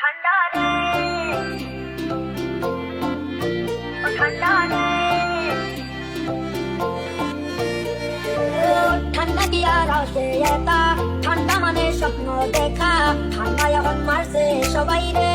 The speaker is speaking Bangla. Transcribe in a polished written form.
ঠান্ডা রে, ও ঠান্ডা রে, ও ঠান্ডা কি আর আসে একা, ঠান্ডা মানে স্বপ্ন দেখা, ঠান্ডা এখন মারছে সবাই রে।